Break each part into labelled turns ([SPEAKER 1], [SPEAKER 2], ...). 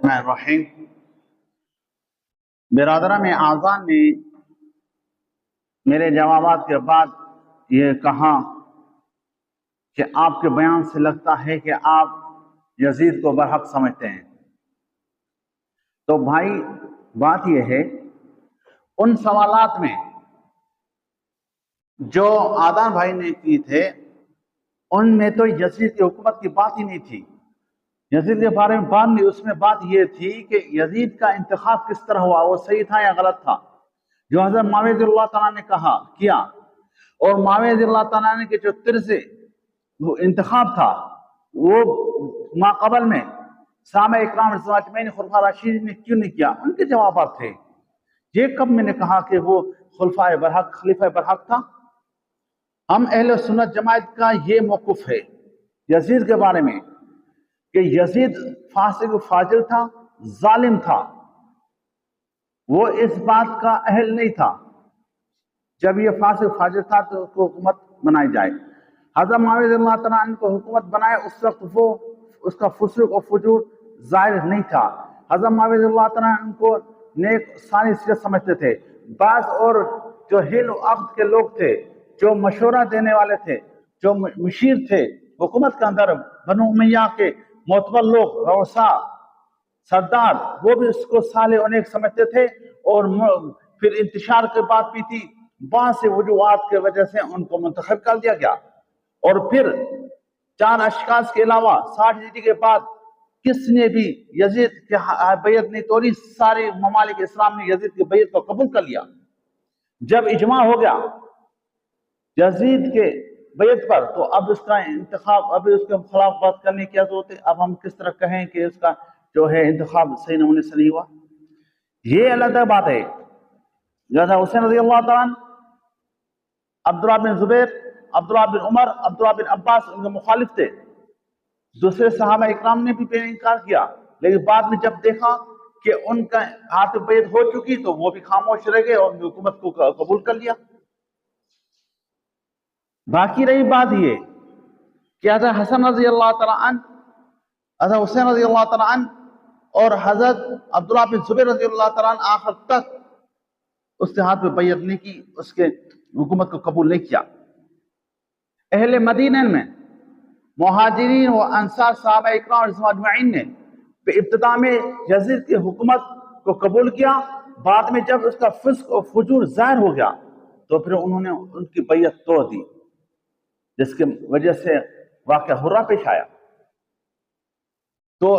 [SPEAKER 1] الرحمن الرحیم۔ برادران اعزان نے میرے جوابات کے بعد یہ کہا کہ آپ کے بیان سے لگتا ہے کہ آپ یزید کو برحق سمجھتے ہیں۔ تو بھائی بات یہ ہے، ان سوالات میں جو آدان بھائی نے کی تھے ان میں تو یزید کی حکومت کی بات ہی نہیں تھی، یزید کے بارے میں بات نہیں، اس میں بات یہ تھی کہ یزید کا انتخاب کس طرح ہوا، وہ صحیح تھا یا غلط تھا۔ جو حضرت معاویہ رضی اللہ تعالیٰ نے کیا اور معاویہ رضی اللہ تعالیٰ نے کے جو طرز انتخاب تھا وہ ماقبل میں صحابہ اکرام اجمعین خلفاء راشدین نے کیوں نہیں کیا، ان کے جوابات تھے۔ یہ کب میں نے کہا کہ وہ خلیفہ برحق تھا؟ ہم اہل سنت جماعت کا یہ موقف ہے یزید کے بارے میں کہ یزید فاسق و فاجر تھا، ظالم تھا، وہ اس بات کا اہل نہیں تھا۔ جب یہ فاسق و فاجر تھا تو اس کو حکومت بنائی جائے۔ حضرت معاویہ رضی اللہ تعالیٰ عنہ کو حکومت بنائے، اس وقت وہ اس کا فسوق و فجور ظاہر نہیں تھا۔ حضرت معاویہ رضی اللہ تعالیٰ عنہ کو نیک صالح سمجھتے تھے۔ بعض اور جو حل و عقد کے لوگ تھے، جو مشورہ دینے والے تھے، جو مشیر تھے حکومت کے اندر، بنو امیہ کے معتبر لوگ، رؤساء، سردار، وہ بھی اس کو صالح و نیک سمجھتے تھے۔ اور پھر انتشار کے بعد بھی تھی، بعض سے وجوہات کی وجہ سے ان کو منتخب کر دیا گیا۔ اور پھر 4 اشخاص کے علاوہ 60 ہجری کے بعد کس نے بھی یزید کی بیعت نہیں توڑی، سارے ممالک اسلام نے یزید کی بیعت کو قبول کر لیا۔ جب اجماع ہو گیا یزید کے بیعت پر تو اب اس کا انتخاب، اب اس کے خلاف بات کرنے کی کیا ضرورت ہے؟ اب ہم کس طرح کہیں کہ اس کا جو ہے انتخاب صحیح نمونے سے نہیں ہوا؟ یہ علیحدہ بات ہے۔ جیسا حسین رضی اللہ تعالیٰ عنہ، عبداللہ بن زبیر، عبداللہ بن عمر، عبداللہ بن عباس ان کے مخالف تھے۔ دوسرے صحابہ اکرام نے بھی بے انکار کیا، لیکن بعد میں جب دیکھا کہ ان کا ہاتھ بیعت ہو چکی تو وہ بھی خاموش رہ گئے اور حکومت کو قبول کر لیا۔ باقی رہی بات یہ کہ حضرت حسن رضی اللہ تعالیٰ عنہ، حضرت حسین رضی اللہ تعالیٰ عنہ اور حضرت عبداللہ بن زبیر رضی اللہ تعالیٰ عنہ آخر تک اس کے ہاتھ میں بیعت نہیں کی، اس کے حکومت کو قبول نہیں کیا۔ اہل مدینہ میں مہاجرین و انصار صحابہ اکرام اجمعین نے ابتدا میں یزید کی حکومت کو قبول کیا، بعد میں جب اس کا فسق و فجور ظاہر ہو گیا تو پھر انہوں نے ان کی بیعت توڑ دی، جس کی وجہ سے واقعہ ہرا پیش آیا۔ تو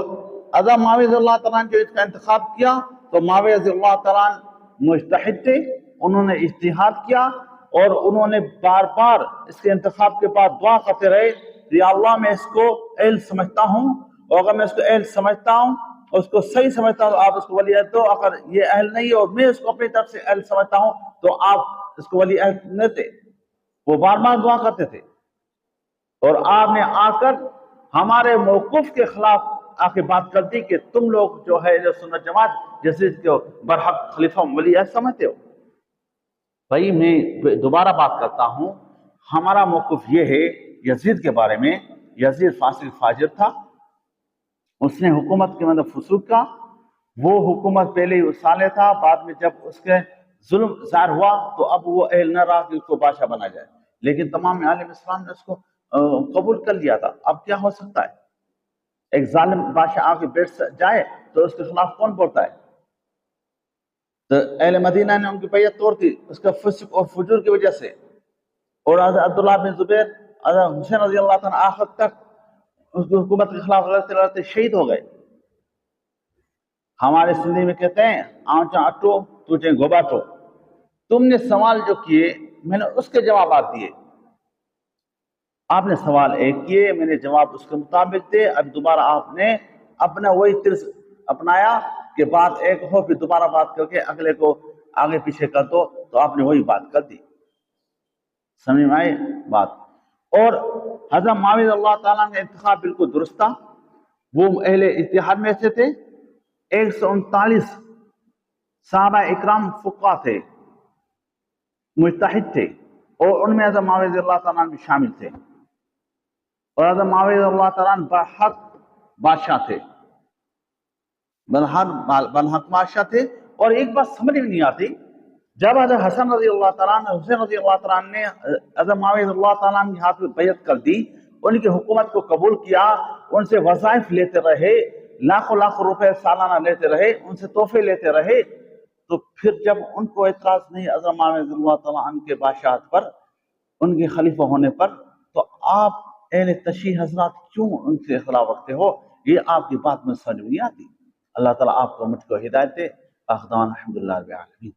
[SPEAKER 1] حضرت معاویہ رضی اللہ تعالیٰ نے جو اس کا انتخاب کیا تو معاویہ رضی اللہ تعالیٰ مجتہد تھے، انہوں نے اجتہاد کیا اور انہوں نے بار بار اس کے انتخاب کے بعد دعا کرتے رہے، یا اللہ میں اس کو اہل سمجھتا ہوں، اور اگر میں اس کو اہل سمجھتا ہوں اور اس کو صحیح سمجھتا ہوں تو آپ اس کو ولی عہد دو، اگر یہ اہل نہیں ہے اور میں اس کو اپنی طرف سے اہل سمجھتا ہوں تو آپ اس کو ولی عہد نہ دے۔ وہ بار بار دعا کرتے تھے، اور آپ نے آ کر ہمارے موقف کے خلاف آ کے بات کر دی کہ تم لوگ جو ہے سنت جماعت یزید کو برحق خلیفہ ولی عہد سمجھتے ہو۔ بھائی میں دوبارہ بات کرتا ہوں، ہمارا موقف یہ ہے یزید کے بارے میں، یزید فاسق فاجر تھا، اس نے حکومت کے مطلب فسوق کا، وہ حکومت پہلے ہی صالح تھا، بعد میں جب اس کے ظلم ظاہر ہوا تو اب وہ اہل نہ رہا کہ اس کو بادشاہ بنا جائے، لیکن تمام عالم اسلام نے اس کو قبول کر لیا تھا۔ اب کیا ہو سکتا ہے؟ ایک ظالم بادشاہ آ کے بیٹھ جائے تو اس کے خلاف کون بولتا ہے؟ تو اہل مدینہ نے ان کی بیعت توڑ دی اس کا فسق اور فجور کی وجہ سے، اور حضرت عبداللہ بن زبیر، حضرت حسین رضی اللہ تعالیٰ آخر تک اس کی حکومت کے خلاف لڑتے لڑتے شہید ہو گئے۔ ہمارے سندھی میں کہتے ہیں آنچا اٹو تجھے گوباٹو۔ تم نے سوال جو کیے میں نے اس کے جوابات دیے، آپ نے سوال ایک کیے، میں نے جواب اس کے مطابق دے، اب دوبارہ آپ نے اپنا وہی طرز اپنایا کہ بات ایک ہو پھر دوبارہ بات کر کے اگلے کو آگے پیچھے کر دو، تو آپ نے وہی بات کر دی۔ سمجھ میں آئی بات؟ اور حضرت معاویہ رضی اللہ تعالیٰ کا انتخاب بالکل درست تھا، وہ اہل اتحاد میں سے تھے، 139 صحابہ اکرام فقہ تھے، مجتہد تھے، اور ان میں حضرت معاویہ رضی اللہ تعالیٰ بھی شامل تھے، اور حضرت معاویہ رضی اللہ تعالیٰ برحق بادشاہ تھے۔ بنحق معاشرہ تھے. اور ایک بات سمجھ میں نہیں آتی، جب حضرت حسن رضی اللہ تعالیٰ عنہ، حسین رضی اللہ تعالیٰ عنہ نے حضرت معاویہ رضی اللہ تعالیٰ عنہ کے ہاتھ میں بیعت کر دی، ان کی حکومت کو قبول کیا، ان سے وظائف لیتے رہے، لاکھوں لاکھوں روپے سالانہ لیتے رہے، ان سے تحفے لیتے رہے، تو پھر جب ان کو اعتراض نہیں حضرت معاویہ رضی اللہ تعالیٰ عنہ کے بادشاہت پر، ان کے خلیفہ ہونے پر، تو آپ اہل تشیع حضرات کیوں ان سے اختلاف رکھتے ہو؟ یہ آپ کی بات میں سمجھ نہیں آتی. اللہ تعالیٰ آپ کو مجھ کو ہدایت دے. الحمدللہ رب العالمین.